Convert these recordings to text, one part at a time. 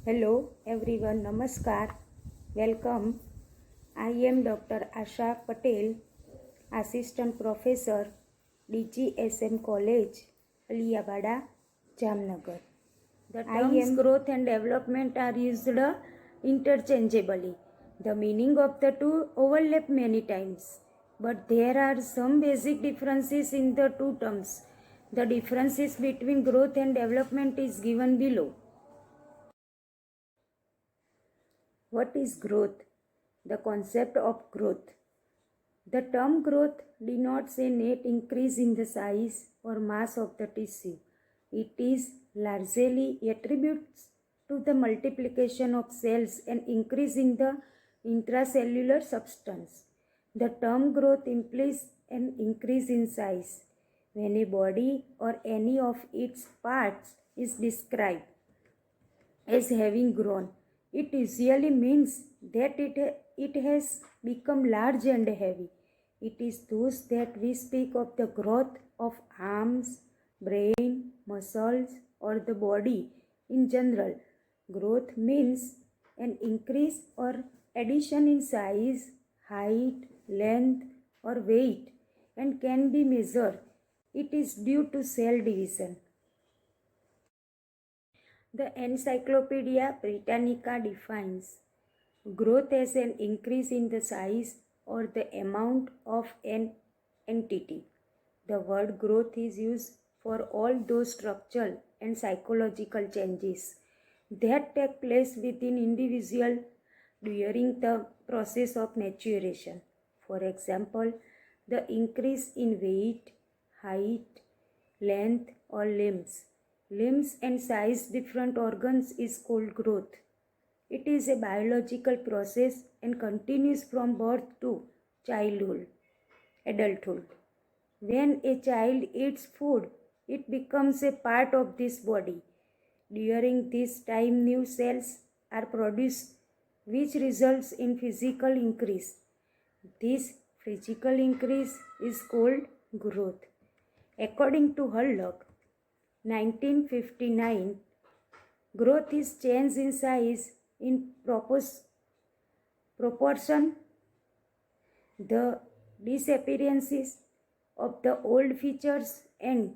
Hello everyone, Namaskar, welcome. I am Dr. Asha Patel, Assistant Professor, DGSM College, Aliyabada, Jamnagar. The terms growth and development are used interchangeably. The meaning of the two overlap many times, but there are some basic differences in the two terms. The differences between growth and development is given below. What is growth? The concept of growth. The term growth denotes a net increase in the size or mass of the tissue. It is largely attributes to the multiplication of cells and increase in the intracellular substance. The term growth implies an increase in size. When a body or any of its parts is described as having grown, it usually means that it has become large and heavy. It is thus that we speak of the growth of arms, brain, muscles, or the body in general. Growth means an increase or addition in size, height, length, or weight and can be measured. It is due to cell division. The Encyclopedia Britannica defines growth as an increase in the size or the amount of an entity. The word growth is used for all those structural and psychological changes that take place within individual during the process of maturation. For example, the increase in weight, height, length or limbs. Limbs and size different organs is called growth. It is a biological process and continues from birth to adulthood. When a child eats food, it becomes a part of this body. During this time, new cells are produced, which results in physical increase. This physical increase is called growth. According to Hurlock, 1959, growth is change in size in proportion the disappearances of the old features and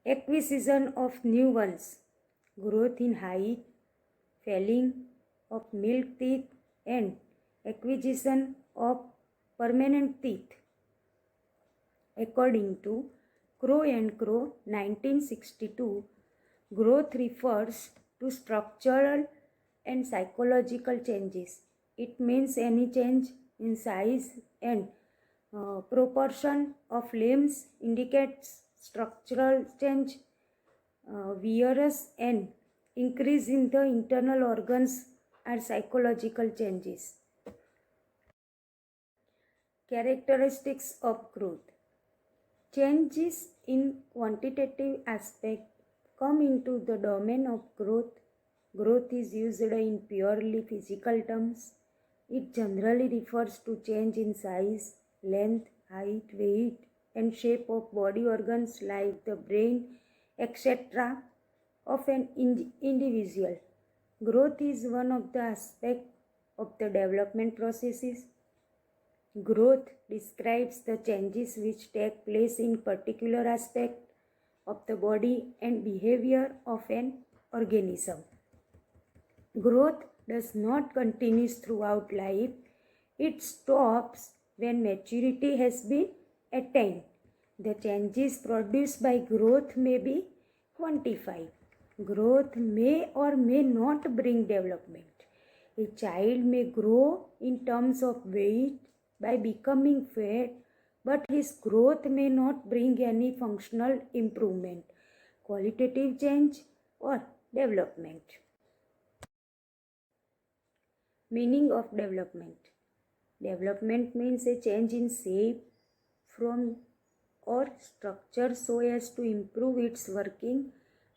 acquisition of new ones. Growth in height, felling of milk teeth and acquisition of permanent teeth. According to Crow and Crow, 1962, growth refers to structural and psychological changes. It means any change in size and proportion of limbs indicates structural change, whereas an increase in the internal organs are psychological changes. Characteristics of growth. Changes in quantitative aspect come into the domain of growth. Growth is used in purely physical terms. It generally refers to change in size, length, height, weight, and shape of body organs like the brain, etc. of an individual. Growth is one of the aspects of the development processes. Growth describes the changes which take place in particular aspect of the body and behavior of an organism. Growth does not continue throughout life. It stops when maturity has been attained. The changes produced by growth may be quantified. Growth may or may not bring development. A child may grow in terms of weight by becoming fat, but his growth may not bring any functional improvement, qualitative change, or development. Meaning of development. Development means a change in shape, form, or structure so as to improve its working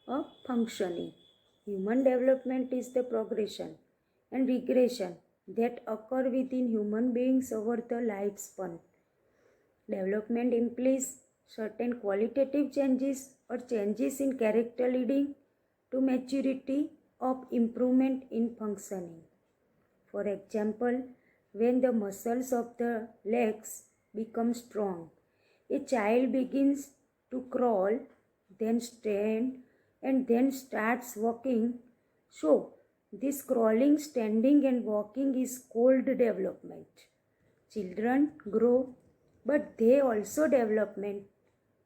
or functioning. Human development is the progression and regression that occur within human beings over the lifespan. Development implies certain qualitative changes or changes in character leading to maturity of improvement in functioning. For example, when the muscles of the legs become strong, a child begins to crawl, then stand, and then starts walking. So, this crawling, standing, and walking is called development. Children grow, but they also development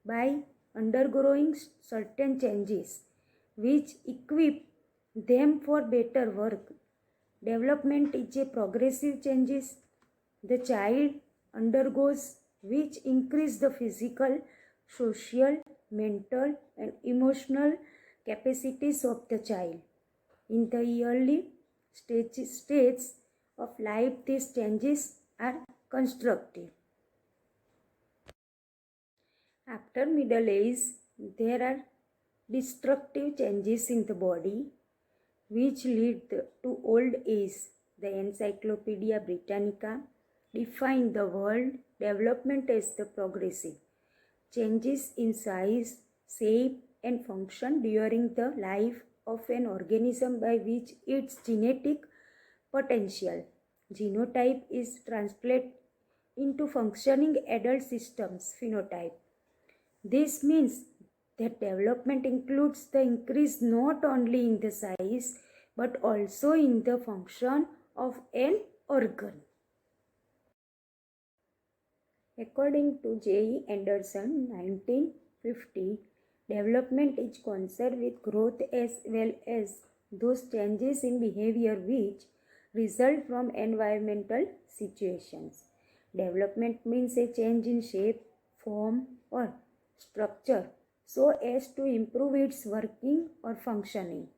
by undergoing certain changes which equip them for better work. Development is a progressive changes the child undergoes which increase the physical, social, mental and emotional capacities of the child. In the early stages of life, these changes are constructive. After middle age, there are destructive changes in the body which lead to old age. The Encyclopedia Britannica defines the word development as the progressive changes in size, shape, and function during the life of an organism by which its genetic potential genotype is translated into functioning adult systems phenotype. This means that development includes the increase not only in the size but also in the function of an organ. According to J.E. Anderson, 1950, development is concerned with growth as well as those changes in behavior which result from environmental situations. Development means a change in shape, form, or structure so as to improve its working or functioning.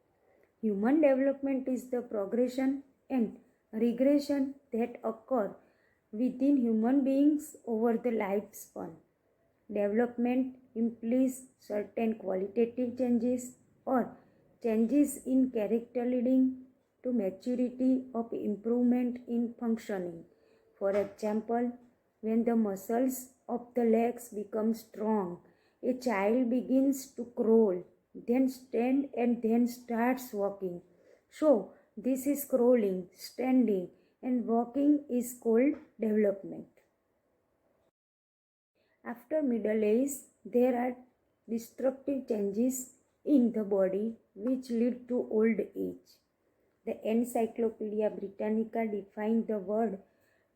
Human development is the progression and regression that occur within human beings over the lifespan. Development implies certain qualitative changes or changes in character leading to maturity of improvement in functioning. For example, when the muscles of the legs become strong, a child begins to crawl, then stand, and then starts walking. So, this is crawling, standing, and walking is called development. After middle age, there are destructive changes in the body which lead to old age. The Encyclopedia Britannica defines the word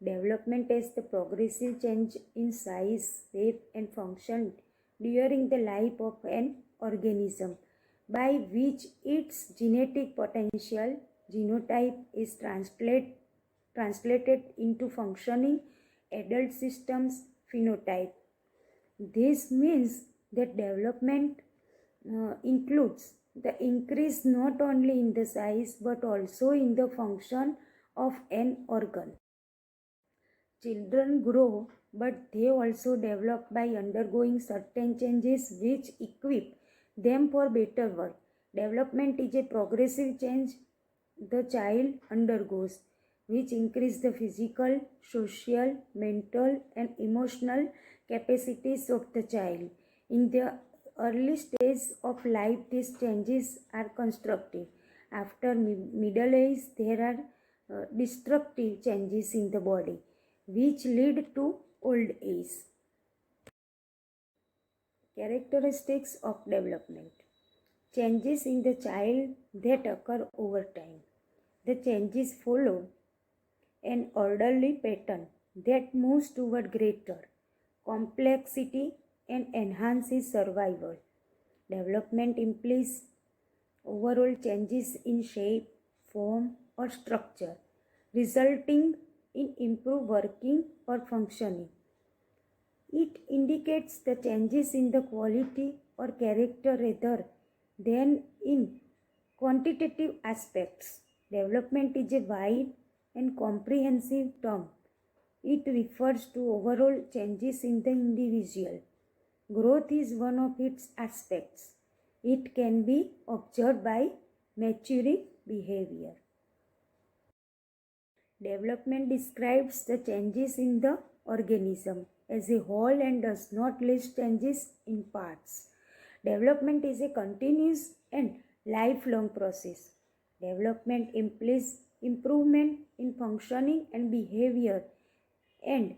development as the progressive change in size, shape, and function during the life of an organism by which its genetic potential genotype is translated into functioning adult systems phenotype. This means that development includes the increase not only in the size but also in the function of an organ. Children grow, but they also develop by undergoing certain changes which equip them for better work. Development is a progressive change the child undergoes, which increase the physical, social, mental, and emotional capacities of the child. In the early stage of life, these changes are constructive. After middle age, there are destructive changes in the body which lead to old age. Characteristics of development. Changes in the child that occur over time. The changes follow an orderly pattern that moves toward greater complexity and enhances survival. Development implies overall changes in shape, form, or structure, resulting in improved working or functioning. It indicates the changes in the quality or character rather than in quantitative aspects. Development is a wide and comprehensive term. It refers to overall changes in the individual. Growth is one of its aspects. It can be observed by maturing behavior. Development describes the changes in the organism as a whole and does not list changes in parts. Development is a continuous and lifelong process. Development implies improvement in functioning and behavior and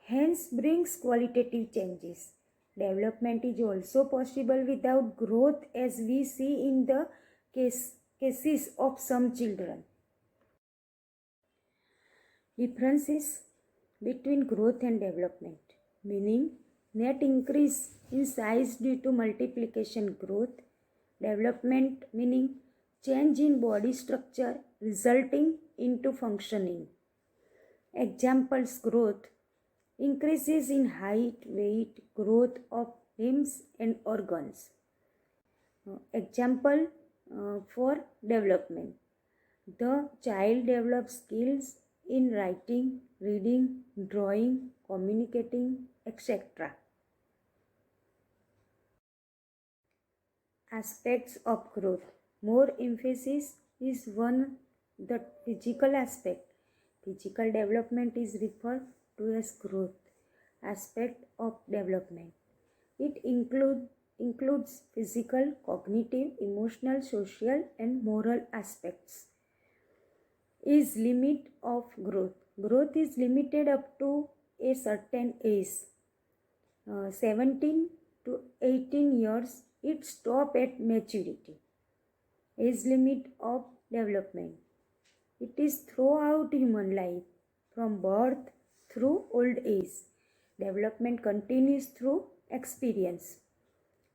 hence brings qualitative changes. Development is also possible without growth, as we see in the cases of some children. Differences between growth and development, meaning net increase in size due to multiplication growth, development meaning change in body structure resulting into functioning. Examples: growth, increases in height, weight, growth of limbs and organs. Example for development: the child develops skills in writing, reading, drawing, communicating, etc. Aspects of growth. More emphasis is on the physical aspect. Physical development is referred to as growth aspect of development. It includes physical, cognitive, emotional, social, and moral aspects. Is limit of growth. Growth is limited up to a certain age. 17 to 18 years, it stops at maturity. Age limit of development. It is throughout human life, from birth through old age. Development continues through experience.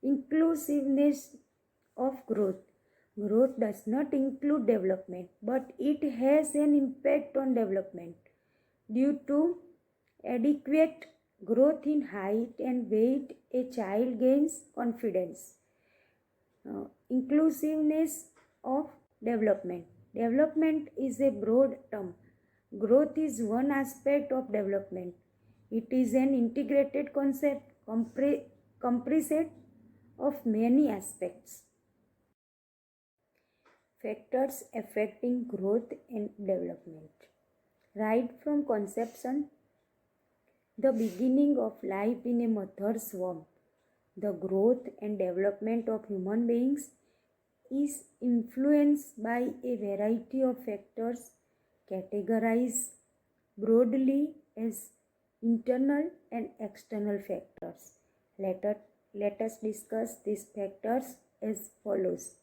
Inclusiveness of growth. Growth does not include development, but it has an impact on development. Due to adequate growth in height and weight, a child gains confidence. Inclusiveness of development. Development is a broad term. Growth is one aspect of development. It is an integrated concept comprised of many aspects. Factors affecting growth and development. Right from conception, the beginning of life in a mother's womb, the growth and development of human beings is influenced by a variety of factors categorized broadly as internal and external factors. Let us discuss these factors as follows.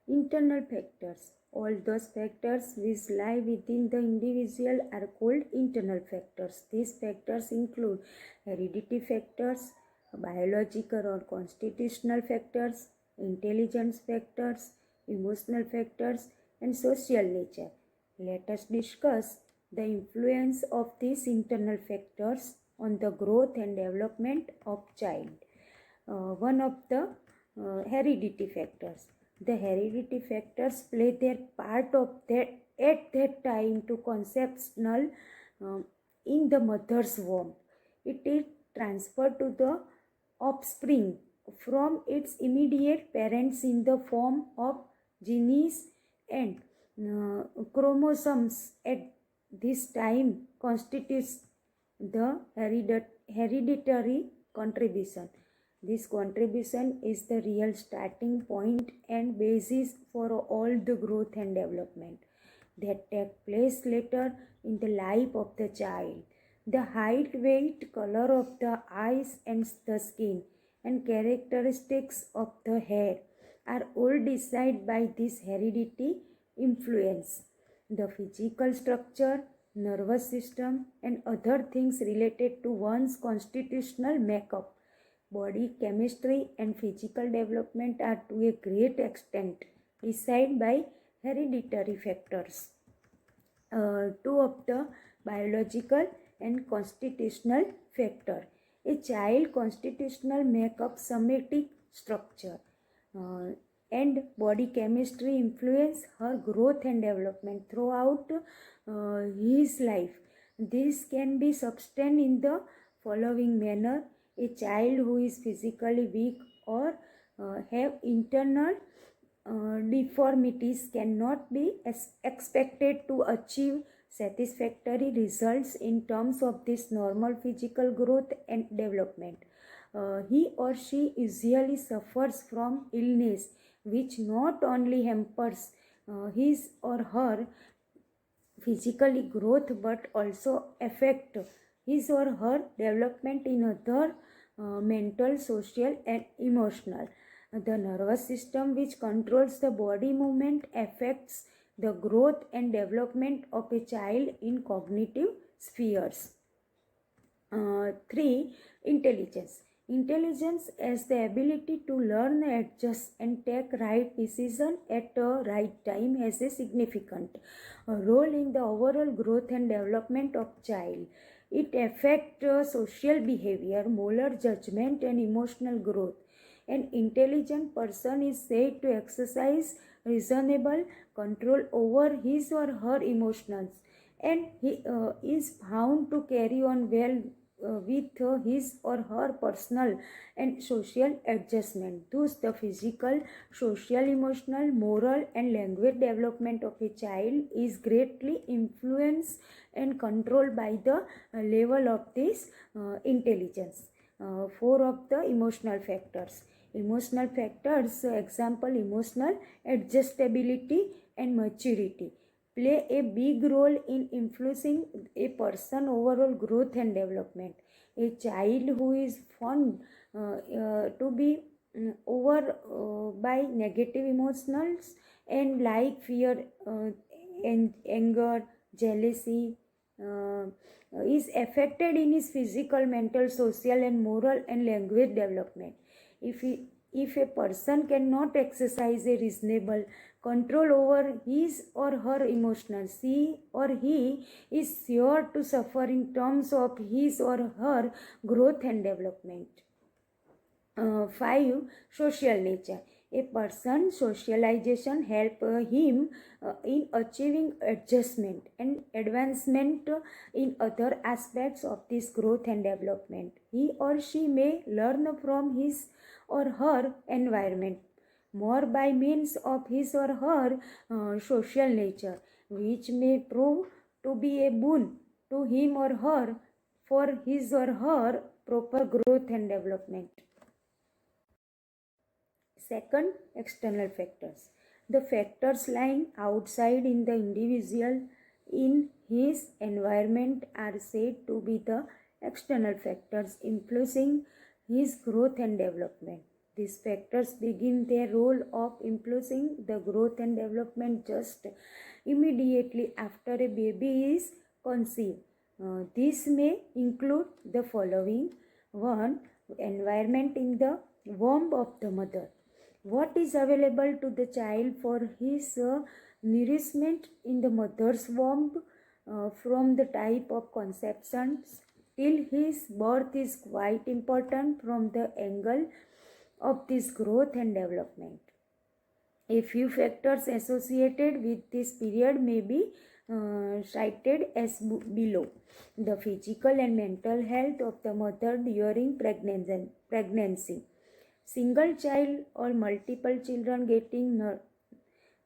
Internal factors. All those factors which lie within the individual are called internal factors. These factors include heredity factors, biological or constitutional factors, intelligence factors, emotional factors, and social nature. Let us discuss the influence of these internal factors on the growth and development of child. One of the heredity factors. The heredity factors play their part at that time to conceptional in the mother's womb. It is transferred to the offspring from its immediate parents in the form of genes and chromosomes. At this time constitutes the hereditary contribution. This contribution is the real starting point and basis for all the growth and development that take place later in the life of the child. The height, weight, color of the eyes and the skin, and characteristics of the hair are all decided by this heredity influence. The physical structure, nervous system, and other things related to one's constitutional makeup, body chemistry, and physical development are to a great extent decided by hereditary factors. Two of the biological and constitutional factor. A child constitutional makeup, somatic structure, and body chemistry influence her growth and development throughout his life. This can be sustained in the following manner. A child who is physically weak or have internal deformities cannot be expected to achieve satisfactory results in terms of this normal physical growth and development. he or she usually suffers from illness which not only hampers his or her physically growth but also affect his or her development in other mental, social and emotional. The nervous system which controls the body movement affects the growth and development of a child in cognitive spheres. 3. Intelligence. Intelligence as the ability to learn, adjust and take right decision at the right time has a significant role in the overall growth and development of child. It affects social behavior, moral judgment and emotional growth. An intelligent person is said to exercise reasonable control over his or her emotions, and he is found to carry on well with his or her personal and social adjustment. Thus, the physical, social, emotional, moral, and language development of a child is greatly influenced and controlled by the level of this intelligence. 4 of the emotional factors. Emotional factors, example, emotional adjustability and maturity, play a big role in influencing a person's overall growth and development. A child who is found to be over by negative emotions and like fear, and anger, jealousy, is affected in his physical, mental, social and moral and language development. If a person cannot exercise a reasonable control over his or her emotions, he or he is sure to suffer in terms of his or her growth and development. 5. Social nature. A person's socialization help him in achieving adjustment and advancement in other aspects of this growth and development. He or she may learn from his or her environment more by means of his or her social nature, which may prove to be a boon to him or her for his or her proper growth and development. Second, external factors. The factors lying outside in the individual in his environment are said to be the external factors influencing his growth and development. These factors begin their role of influencing the growth and development just immediately after a baby is conceived. This may include the following. 1. Environment in the womb of the mother. What is available to the child for his nourishment in the mother's womb from the type of conception till his birth is quite important from the angle of this growth and development. A few factors associated with this period may be cited as below. The physical and mental health of the mother during pregnancy. Single child or multiple children getting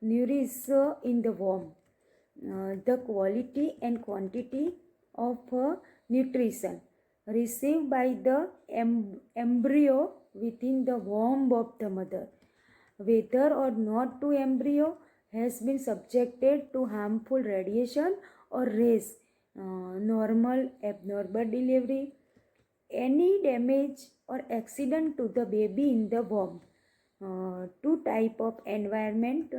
nourished in the womb. The quality and quantity of nutrition received by the embryo within the womb of the mother. Whether or not the embryo has been subjected to harmful radiation or rays, normal, abnormal delivery, any damage or accident to the baby in the womb. 2 type of environment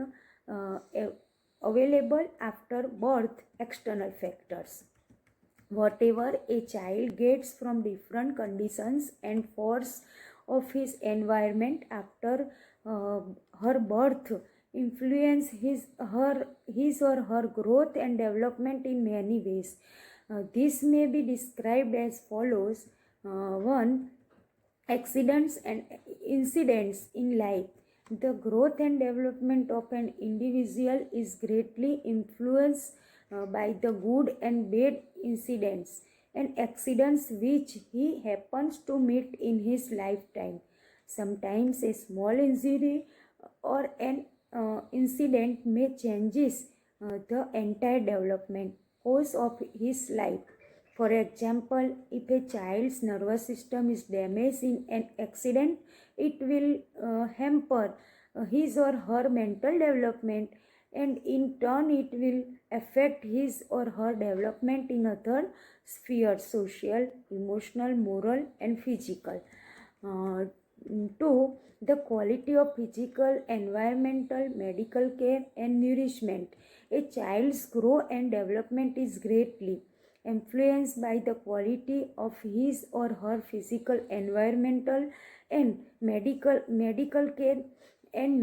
available after birth, external factors. Whatever a child gets from different conditions and force of his environment after her birth influence his or her growth and development in many ways. This may be described as follows. 1. Accidents and incidents in life. The growth and development of an individual is greatly influenced by the good and bad incidents and accidents which he happens to meet in his lifetime. Sometimes a small injury or an incident may changes the entire development course of his life. For example, if a child's nervous system is damaged in an accident, it will hamper his or her mental development, and in turn it will affect his or her development in other spheres: social, emotional, moral, and physical. Uh, 2. The quality of physical, environmental, medical care, and nourishment. A child's growth and development is greatly influenced by the quality of his or her physical, environmental, and medical care and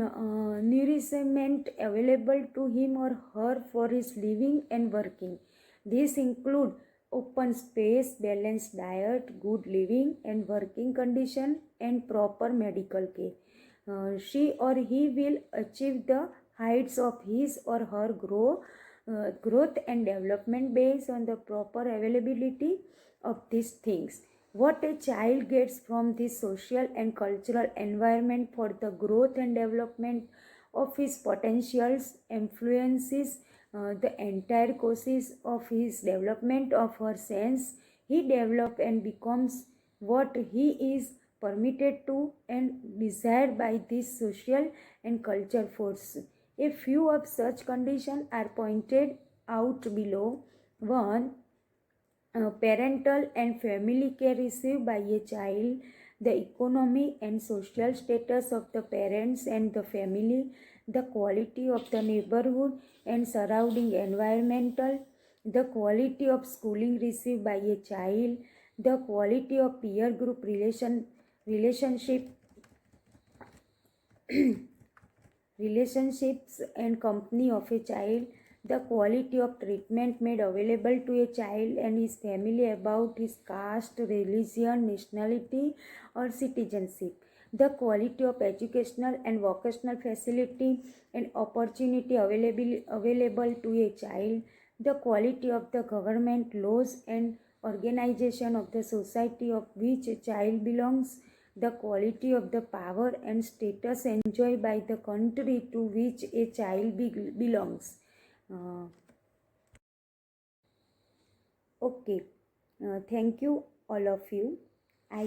nourishment available to him or her for his living and working. These include open space, balanced diet, good living and working condition, and proper medical care. She or he will achieve the heights of his or her growth and development based on the proper availability of these things. What a child gets from this social and cultural environment for the growth and development of his potentials influences the entire courses of his development of her sense. He develops and becomes what he is permitted to and desired by this social and culture force. A few of such conditions are pointed out below. 1. Parental and family care received by a child, the economic and social status of the parents and the family, the quality of the neighborhood and surrounding environmental, the quality of schooling received by a child, the quality of peer group relationship relationships and company of a child, the quality of treatment made available to a child and his family about his caste, religion, nationality, or citizenship, the quality of educational and vocational facility and opportunity available to a child, the quality of the government laws and organization of the society of which a child belongs, the quality of the power and status enjoyed by the country to which a child belongs. Uh, okay, thank you all of you. I